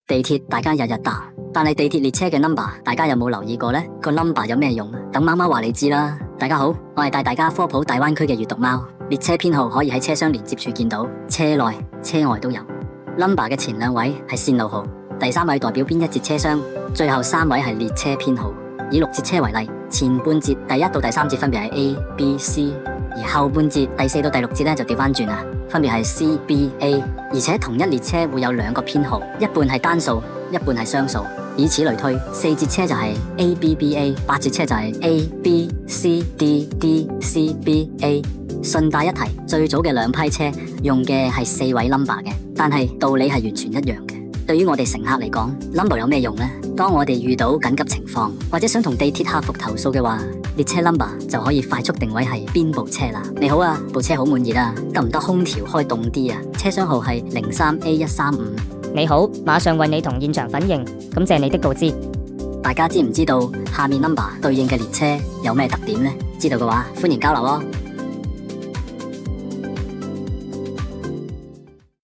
地鐵大家日日搭，但係地鐵列車嘅 number 大家有冇留意過呢？個 number 有咩用？等貓貓話你知啦。大家好，我係帶大家科普大灣區嘅閱讀貓。列車編號可以喺車廂連接處見到，車內車外都有。number 嘅前兩位係線路號，第三位代表邊一節車廂，最後三位係列車編號。以6節車為例，前半節第1到第3節分別係 A、B、C， 而後半節第4到第6節咧就調翻轉啦，分別係 C、B、A， 而且同一列車會有2個編號，一半係單數，一半係雙數，以此類推，4節車就係 A、B、B、A， 8節車就係 A、B、C、D、D、C、B、A。順帶一提，最早嘅2批車用嘅係4位 number 嘅，但係道理係完全一樣嘅。對於我哋乘客嚟講 ，number 有咩用呢？當我哋遇到緊急情況，或者想同地鐵客服投訴嘅話，列車 number 就可以快速定位係邊部車啦。你好啊，部車好滿熱啊，得唔得空調開凍啲啊？車廂號係03A135。你好，馬上為你同現場反映，感謝你的告知。大家知唔知道下面 number 對應嘅列車有咩特點呢？知道嘅話，歡迎交流哦。